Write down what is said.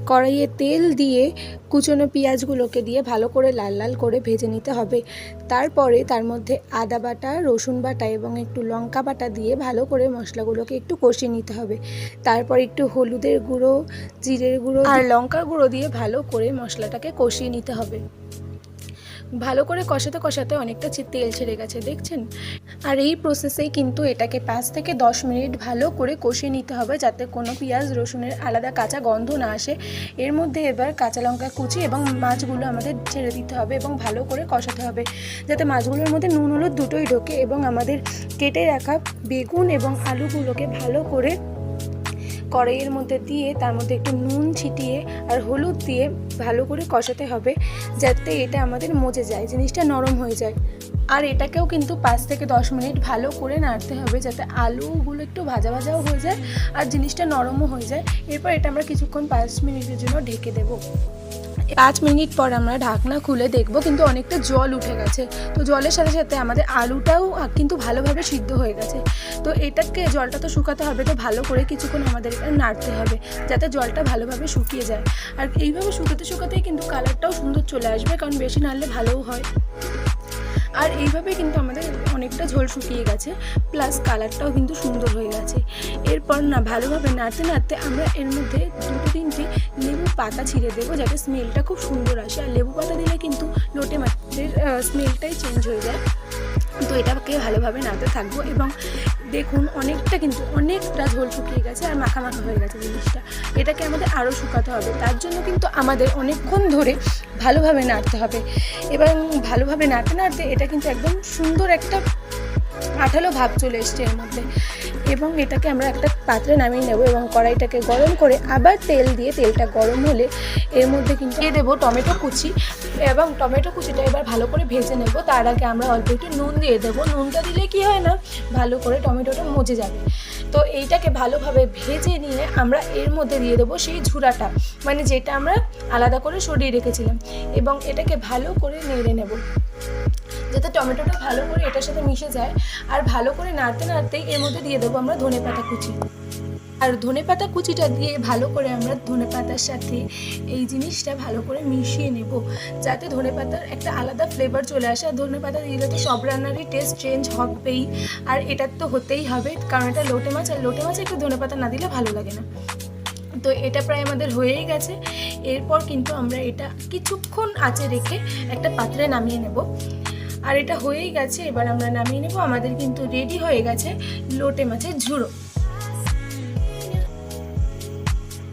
কড়াইয়ে তেল দিয়ে কুচনো পেঁয়াজগুলোকে দিয়ে ভালো করে লাল লাল করে ভেজে নিতে হবে। তারপরে তার মধ্যে আদা বাটা, রসুন বাটা এবং একটু লঙ্কা বাটা দিয়ে ভালো করে মশলাগুলোকে একটু কষিয়ে নিতে হবে। তারপর একটু হলুদের গুঁড়ো, জিরের গুঁড়ো আর লঙ্কার গুঁড়ো দিয়ে ভালো করে মশলাটাকে কষিয়ে নিতে হবে। ভালো করে কষাতে কষাতে অনেকটা তেল ছেড়ে গেছে, দেখছেন। আর এই প্রসেসেই কিন্তু এটাকে 5 থেকে 10 মিনিট ভালো করে কষিয়ে নিতে হবে, যাতে কোনো পেঁয়াজ রসুনের আলাদা কাঁচা গন্ধ না আসে। এর মধ্যে এবার কাঁচা লঙ্কা কুচি এবং মাছগুলো আমাদের ছেড়ে দিতে হবে এবং ভালো করে কষাতে হবে, যাতে মাছগুলোর মধ্যে নুন হলুদ দুটোই ঢোকে। এবং আমাদের কেটে রাখা বেগুন এবং আলুগুলোকে ভালো করে কড়াইয়ের মধ্যে দিয়ে তার মধ্যে একটু নুন ছিটিয়ে আর হলুদ দিয়ে ভালো করে কষাতে হবে, যাতে এটা আমাদের মজে যায়, জিনিসটা নরম হয়ে যায়। আর এটাকেও কিন্তু 5 থেকে 10 মিনিট ভালো করে নাড়তে হবে, যাতে আলুগুলো একটু ভাজা ভাজাও হয়ে যায় আর জিনিসটা নরমও হয়ে যায়। এরপর এটা আমরা কিছুক্ষণ 5 মিনিটের জন্য ঢেকে দেবো। 5 মিনিট পর আমরা ঢাকনা খুলে দেখব, কিন্তু অনেকটা জল উঠে গেছে। তো জলের সাথে সাথে আমাদের আলুটাও কিন্তু ভালোভাবে সিদ্ধ হয়ে গেছে। তো এটাকে জলটা তো শুকাতে হবে, তো ভালো করে কিছুক্ষণ আমাদের নাড়তে হবে, যাতে জলটা ভালোভাবে শুকিয়ে যায়। আর এইভাবে শুকাতে শুকাতেই কিন্তু কালারটাও সুন্দর চলে আসবে, কারণ বেশি নাড়লে ভালোও হয়। আর এইভাবে কিন্তু আমাদের অনেকটা ঝোল শুকিয়ে গেছে, প্লাস কালারটাও কিন্তু সুন্দর হয়ে গেছে। এরপর ভালোভাবে নাড়তে নাড়তে আমরা এর মধ্যে 2-3টি লেবু পাতা ছিঁড়ে দেবো, যাতে স্মেলটা খুব সুন্দর আসে। আর লেবু পাতা দিলে কিন্তু লোটে মাছের স্মেলটাই চেঞ্জ হয়ে যায়। তো এটাকে ভালোভাবে নাড়তে থাকবো। এবং দেখুন অনেকটা ঝোল শুকিয়ে গেছে আর মাখা মাখা হয়ে গেছে জিনিসটা। এটাকে আমাদের আরও শুকাতে হবে, তার জন্য কিন্তু আমাদের অনেকক্ষণ ধরে ভালোভাবে নাড়তে হবে। এবং ভালোভাবে নাড়তে নাড়তে এটা কিন্তু একদম সুন্দর একটা আঠালো ভাব চলে এসছে এর মধ্যে। এবং এটাকে আমরা একটা পাত্রে নামিয়ে নেব এবং কড়াইটাকে গরম করে আবার তেল দিয়ে, তেলটা গরম হলে এর মধ্যে কিন্তু দিয়ে দেবো টমেটো কুচি। এবং টমেটো কুচিটা এবার ভালো করে ভেজে নেব। তার আগে আমরা অল্প একটু নুন দিয়ে দেবো। নুনটা দিলে কি হয় না, ভালো করে টমেটোটা মজে যাবে। তো এইটাকে ভালোভাবে ভেজে নিয়ে আমরা এর মধ্যে দিয়ে দেবো সেই ঝুড়াটা, মানে যেটা আমরা আলাদা করে সরিয়ে রেখেছিলাম। এবং এটাকে ভালো করে নেড়ে নেব, যাতে টমেটোটা ভালো করে এটার সাথে মিশে যায়। আর ভালো করে নাড়তে নাড়তেই এর মধ্যে দিয়ে দেবো আমরা ধনেপাতা কুচি। আর ধনেপাতা কুচিটা দিয়ে ভালো করে আমরা ধনেপাতার সাথে এই জিনিসটা ভালো করে মিশিয়ে নেব, যাতে ধনেপাতার একটা আলাদা ফ্লেভার চলে আসে। আর ধনেপাতা দিলে তো সব রান্নারই টেস্ট চেঞ্জ হবেই, আর এটার তো হতেই হবে, কারণ এটা লোটে মাছ, আর লোটে মাছে একটু ধনেপাতা না দিলে ভালো লাগে না। তো এটা প্রায় আমাদের হয়েই গেছে। এরপর কিন্তু আমরা এটা কিছুক্ষণ আঁচে রেখে একটা পাত্রে নামিয়ে নেব। আর এটা হয়েই গেছে, এবার আমরা নামিয়ে নেব। আমাদের কিন্তু রেডি হয়ে গেছে লোটে মাছের ঝুড়ো।